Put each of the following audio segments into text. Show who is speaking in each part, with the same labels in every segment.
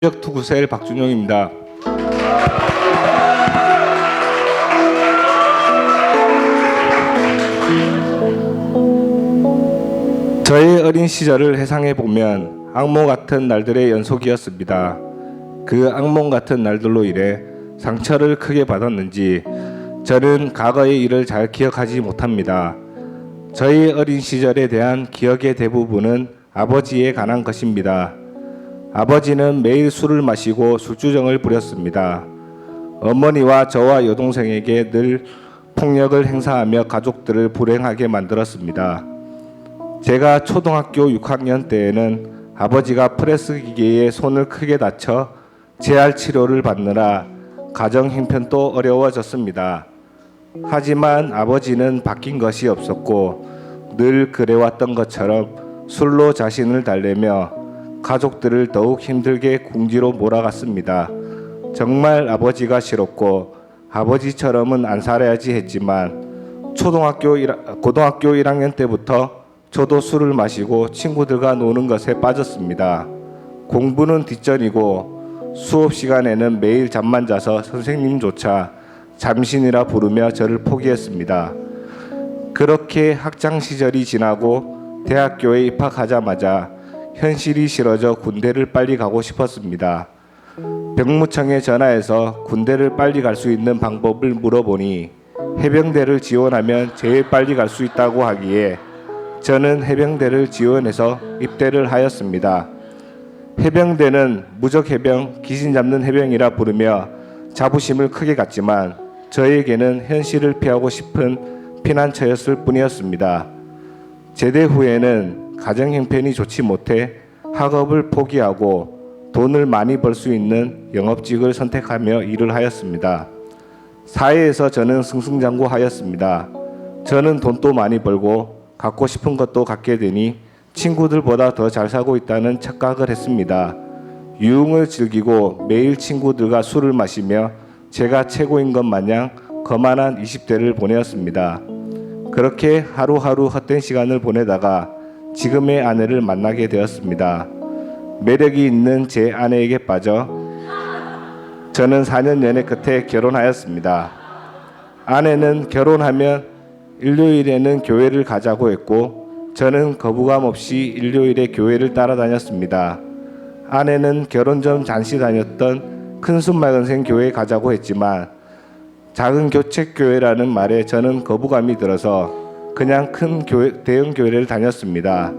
Speaker 1: 투구셀 박준용입니다. 저의 어린 시절을 회상해 보면 악몽 같은 날들의 연속이었습니다. 그 악몽 같은 날들로 인해 상처를 크게 받았는지 저는 과거의 일을 잘 기억하지 못합니다. 저희 어린 시절에 대한 기억의 대부분은 아버지에 관한 것입니다. 아버지는 매일 술을 마시고 술주정을 부렸습니다. 어머니와 저와 여동생에게 늘 폭력을 행사하며 가족들을 불행하게 만들었습니다. 제가 초등학교 6학년 때에는 아버지가 프레스 기계에 손을 크게 다쳐 재활 치료를 받느라 가정 형편도 어려워졌습니다. 하지만 아버지는 바뀐 것이 없었고 늘 그래왔던 것처럼 술로 자신을 달래며 가족들을 더욱 힘들게 궁지로 몰아갔습니다. 정말 아버지가 싫었고 아버지처럼은 안 살아야지 했지만 고등학교 1학년 때부터 저도 술을 마시고 친구들과 노는 것에 빠졌습니다. 공부는 뒷전이고 수업 시간에는 매일 잠만 자서 선생님조차 잠신이라 부르며 저를 포기했습니다. 그렇게 학창 시절이 지나고 대학교에 입학하자마자 현실이 싫어져 군대를 빨리 가고 싶었습니다. 병무청에 전화해서 군대를 빨리 갈 수 있는 방법을 물어보니 해병대를 지원하면 제일 빨리 갈 수 있다고 하기에 저는 해병대를 지원해서 입대를 하였습니다. 해병대는 무적해병, 귀신 잡는 해병이라 부르며 자부심을 크게 갖지만 저에게는 현실을 피하고 싶은 피난처였을 뿐이었습니다. 제대 후에는 가정 형편이 좋지 못해 학업을 포기하고 돈을 많이 벌 수 있는 영업직을 선택하며 일을 하였습니다. 사회에서 저는 승승장구하였습니다. 저는 돈도 많이 벌고 갖고 싶은 것도 갖게 되니 친구들보다 더 잘 살고 있다는 착각을 했습니다. 유흥을 즐기고 매일 친구들과 술을 마시며 제가 최고인 것 마냥 거만한 20대를 보내었습니다. 그렇게 하루하루 헛된 시간을 보내다가 지금의 아내를 만나게 되었습니다. 매력이 있는 제 아내에게 빠져 저는 4년 연애 끝에 결혼하였습니다. 아내는 결혼하면 일요일에는 교회를 가자고 했고 저는 거부감 없이 일요일에 교회를 따라다녔습니다. 아내는 결혼 전 잠시 다녔던 큰순 맑은생 교회에 가자고 했지만 작은 교책교회라는 말에 저는 거부감이 들어서 그냥 대형 교회를 다녔습니다.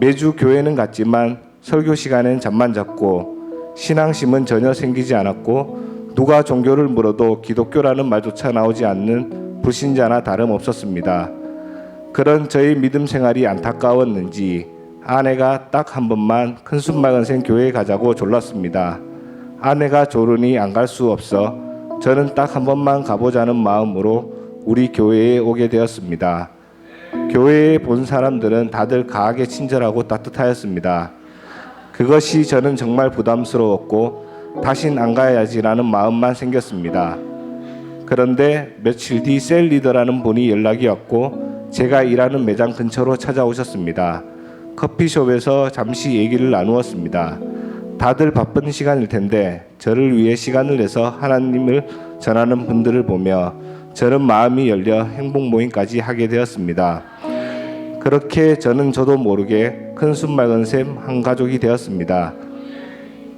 Speaker 1: 매주 교회는 갔지만 설교 시간엔 잠만 잤고 신앙심은 전혀 생기지 않았고 누가 종교를 물어도 기독교라는 말조차 나오지 않는 불신자나 다름없었습니다. 그런 저의 믿음 생활이 안타까웠는지 아내가 딱 한 번만 큰순말은생 교회에 가자고 졸랐습니다. 아내가 졸으니 안 갈 수 없어 저는 딱 한 번만 가보자는 마음으로 우리 교회에 오게 되었습니다. 교회에 본 사람들은 다들 가하게 친절하고 따뜻하였습니다. 그것이 저는 정말 부담스러웠고 다신 안 가야지라는 마음만 생겼습니다. 그런데 며칠 뒤 셀 리더라는 분이 연락이 왔고 제가 일하는 매장 근처로 찾아오셨습니다. 커피숍에서 잠시 얘기를 나누었습니다. 다들 바쁜 시간일 텐데 저를 위해 시간을 내서 하나님을 전하는 분들을 보며 저는 마음이 열려 행복 모임까지 하게 되었습니다. 그렇게 저는 저도 모르게 큰순 맑은샘 한 가족이 되었습니다.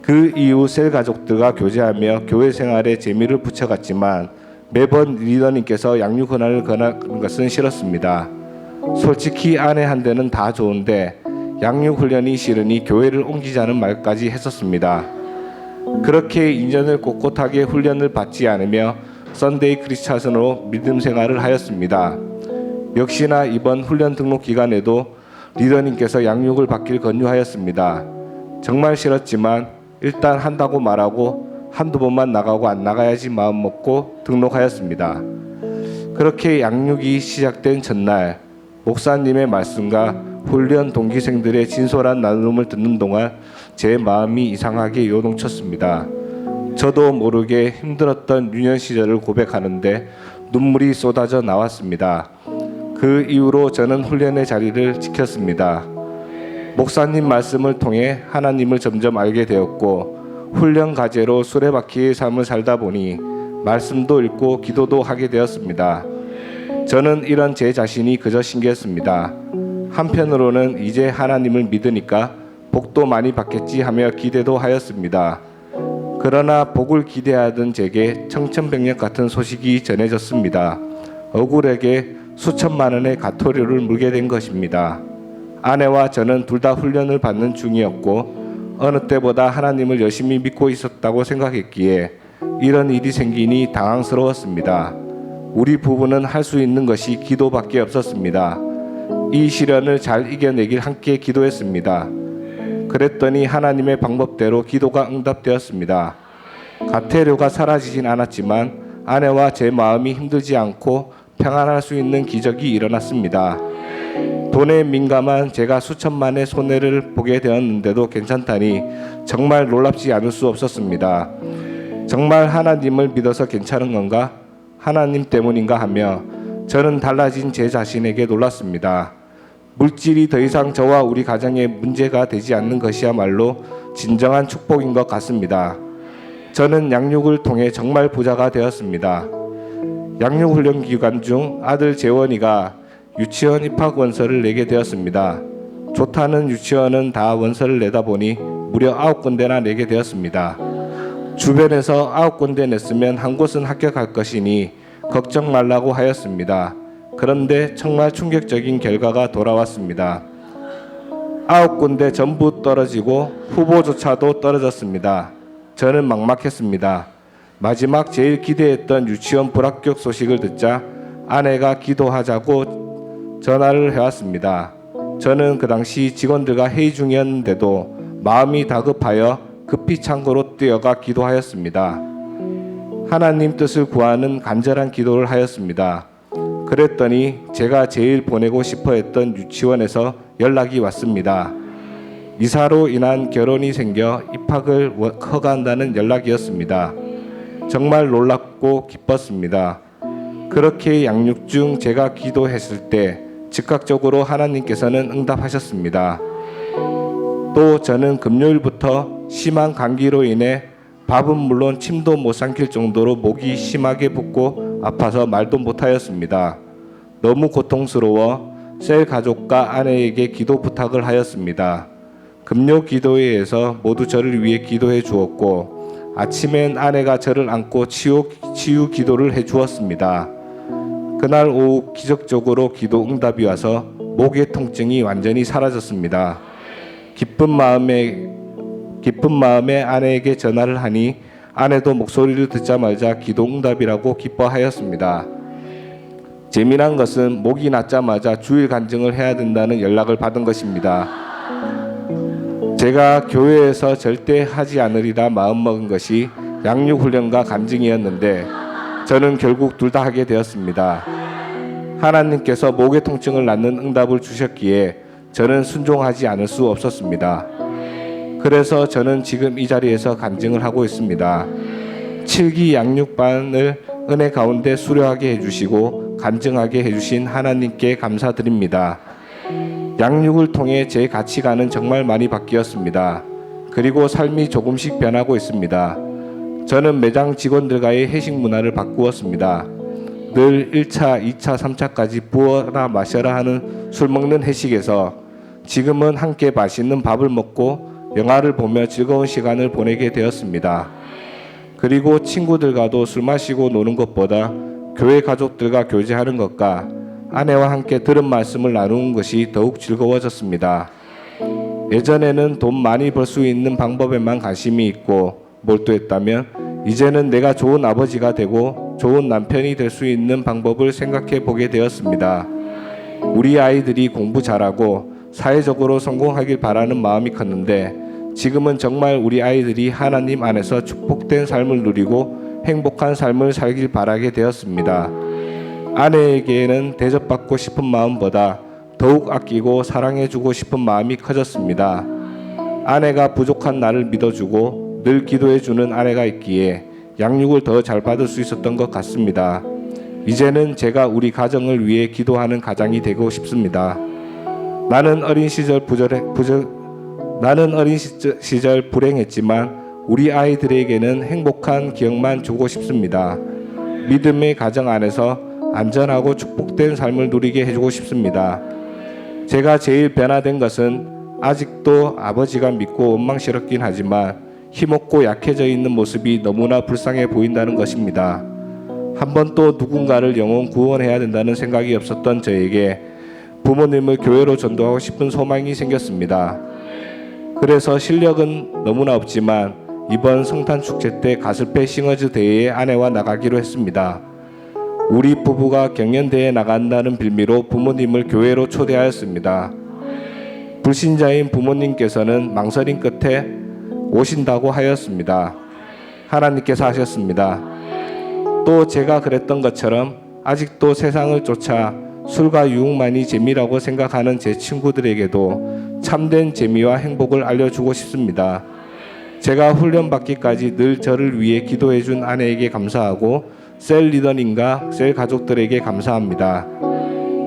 Speaker 1: 그 이후 셀 가족들과 교제하며 교회 생활에 재미를 붙여갔지만 매번 리더님께서 양육 권한을 권하는 것은 싫었습니다. 솔직히 아내 한 대는 다 좋은데 양육 훈련이 싫으니 교회를 옮기자는 말까지 했었습니다. 그렇게 2년을 꼿꼿하게 훈련을 받지 않으며 썬데이 크리스찬으로 믿음 생활을 하였습니다. 역시나 이번 훈련 등록 기간에도 리더님께서 양육을 받길 권유하였습니다. 정말 싫었지만 일단 한다고 말하고 한두 번만 나가고 안 나가야지 마음 먹고 등록하였습니다. 그렇게 양육이 시작된 전날 목사님의 말씀과 훈련 동기생들의 진솔한 나눔을 듣는 동안 제 마음이 이상하게 요동쳤습니다. 저도 모르게 힘들었던 유년 시절을 고백하는데 눈물이 쏟아져 나왔습니다. 그 이후로 저는 훈련의 자리를 지켰습니다. 목사님 말씀을 통해 하나님을 점점 알게 되었고 훈련 과제로 수레바퀴의 삶을 살다 보니 말씀도 읽고 기도도 하게 되었습니다. 저는 이런 제 자신이 그저 신기했습니다. 한편으로는 이제 하나님을 믿으니까 복도 많이 받겠지 하며 기대도 하였습니다. 그러나 복을 기대하던 제게 청천벽력 같은 소식이 전해졌습니다. 억울하게 수천만 원의 가토료를 물게 된 것입니다. 아내와 저는 둘 다 훈련을 받는 중이었고 어느 때보다 하나님을 열심히 믿고 있었다고 생각했기에 이런 일이 생기니 당황스러웠습니다. 우리 부부는 할 수 있는 것이 기도밖에 없었습니다. 이 시련을 잘 이겨내길 함께 기도했습니다. 그랬더니 하나님의 방법대로 기도가 응답되었습니다. 가태료가 사라지진 않았지만 아내와 제 마음이 힘들지 않고 평안할 수 있는 기적이 일어났습니다. 돈에 민감한 제가 수천만의 손해를 보게 되었는데도 괜찮다니 정말 놀랍지 않을 수 없었습니다. 정말 하나님을 믿어서 괜찮은 건가? 하나님 때문인가 하며 저는 달라진 제 자신에게 놀랐습니다. 물질이 더 이상 저와 우리 가정에 문제가 되지 않는 것이야말로 진정한 축복인 것 같습니다. 저는 양육을 통해 정말 부자가 되었습니다. 양육훈련 기간 중 아들 재원이가 유치원 입학 원서를 내게 되었습니다. 좋다는 유치원은 다 원서를 내다 보니 무려 9군데나 내게 되었습니다. 주변에서 9군데 냈으면 한 곳은 합격할 것이니 걱정 말라고 하였습니다. 그런데 정말 충격적인 결과가 돌아왔습니다. 9군데 전부 떨어지고 후보조차도 떨어졌습니다. 저는 막막했습니다. 마지막 제일 기대했던 유치원 불합격 소식을 듣자 아내가 기도하자고 전화를 해왔습니다. 저는 그 당시 직원들과 회의 중이었는데도 마음이 다급하여 급히 창고로 뛰어가 기도하였습니다. 하나님 뜻을 구하는 간절한 기도를 하였습니다. 그랬더니 제가 제일 보내고 싶어 했던 유치원에서 연락이 왔습니다. 이사로 인한 결혼이 생겨 입학을 허가한다는 연락이었습니다. 정말 놀랍고 기뻤습니다. 그렇게 양육 중 제가 기도했을 때 즉각적으로 하나님께서는 응답하셨습니다. 또 저는 금요일부터 심한 감기로 인해 밥은 물론 침도 못 삼킬 정도로 목이 심하게 붓고 아파서 말도 못하였습니다. 너무 고통스러워 셀 가족과 아내에게 기도 부탁을 하였습니다. 금요 기도회에서 모두 저를 위해 기도해 주었고 아침엔 아내가 저를 안고 치유 기도를 해 주었습니다. 그날 오후 기적적으로 기도 응답이 와서 목의 통증이 완전히 사라졌습니다. 기쁜 마음에 아내에게 전화를 하니 아내도 목소리를 듣자마자 기도 응답이라고 기뻐하였습니다. 재미난 것은 목이 낫자마자 주일 간증을 해야 된다는 연락을 받은 것입니다. 제가 교회에서 절대 하지 않으리라 마음먹은 것이 양육훈련과 간증이었는데 저는 결국 둘 다 하게 되었습니다. 하나님께서 목의 통증을 낫는 응답을 주셨기에 저는 순종하지 않을 수 없었습니다. 그래서 저는 지금 이 자리에서 간증을 하고 있습니다. 7기 양육반을 은혜 가운데 수료하게 해주시고 간증하게 해주신 하나님께 감사드립니다. 양육을 통해 제 가치관은 정말 많이 바뀌었습니다. 그리고 삶이 조금씩 변하고 있습니다. 저는 매장 직원들과의 회식 문화를 바꾸었습니다. 늘 1차, 2차, 3차까지 부어라 마셔라 하는 술 먹는 회식에서 지금은 함께 맛있는 밥을 먹고 영화를 보며 즐거운 시간을 보내게 되었습니다. 그리고 친구들과도 술 마시고 노는 것보다 교회 가족들과 교제하는 것과 아내와 함께 들은 말씀을 나누는 것이 더욱 즐거워졌습니다. 예전에는 돈 많이 벌 수 있는 방법에만 관심이 있고 몰두했다면 이제는 내가 좋은 아버지가 되고 좋은 남편이 될 수 있는 방법을 생각해 보게 되었습니다. 우리 아이들이 공부 잘하고 사회적으로 성공하길 바라는 마음이 컸는데 지금은 정말 우리 아이들이 하나님 안에서 축복된 삶을 누리고 행복한 삶을 살길 바라게 되었습니다. 아내에게는 대접받고 싶은 마음보다 더욱 아끼고 사랑해주고 싶은 마음이 커졌습니다. 아내가 부족한 나를 믿어주고 늘 기도해주는 아내가 있기에 양육을 더 잘 받을 수 있었던 것 같습니다. 이제는 제가 우리 가정을 위해 기도하는 가장이 되고 싶습니다. 나는 어린 시절 불행했지만 우리 아이들에게는 행복한 기억만 주고 싶습니다. 믿음의 가정 안에서 안전하고 축복된 삶을 누리게 해주고 싶습니다. 제가 제일 변화된 것은 아직도 아버지가 믿고 원망스럽긴 하지만 힘없고 약해져 있는 모습이 너무나 불쌍해 보인다는 것입니다. 한 번 또 누군가를 영혼 구원해야 된다는 생각이 없었던 저에게 부모님을 교회로 전도하고 싶은 소망이 생겼습니다. 그래서 실력은 너무나 없지만 이번 성탄 축제 때 가스페 싱어즈 대회에 아내와 나가기로 했습니다. 우리 부부가 경연대회에 나간다는 빌미로 부모님을 교회로 초대하였습니다. 불신자인 부모님께서는 망설임 끝에 오신다고 하였습니다. 하나님께서 하셨습니다. 또 제가 그랬던 것처럼 아직도 세상을 쫓아 술과 유흥만이 재미라고 생각하는 제 친구들에게도 참된 재미와 행복을 알려주고 싶습니다. 제가 훈련받기까지 늘 저를 위해 기도해준 아내에게 감사하고 셀 리더님과 셀 가족들에게 감사합니다.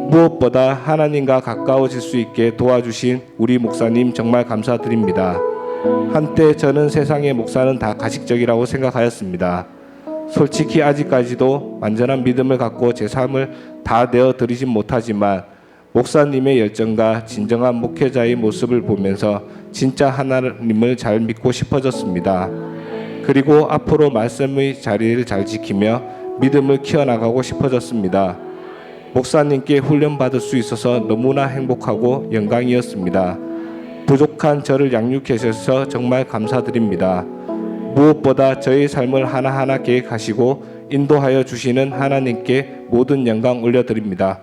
Speaker 1: 무엇보다 하나님과 가까워질 수 있게 도와주신 우리 목사님 정말 감사드립니다. 한때 저는 세상의 목사는 다 가식적이라고 생각하였습니다. 솔직히 아직까지도 완전한 믿음을 갖고 제 삶을 다 내어드리진 못하지만 목사님의 열정과 진정한 목회자의 모습을 보면서 진짜 하나님을 잘 믿고 싶어졌습니다. 그리고 앞으로 말씀의 자리를 잘 지키며 믿음을 키워나가고 싶어졌습니다. 목사님께 훈련받을 수 있어서 너무나 행복하고 영광이었습니다. 부족한 저를 양육해 주셔서 정말 감사드립니다. 무엇보다 저의 삶을 하나하나 계획하시고 인도하여 주시는 하나님께 모든 영광 올려드립니다.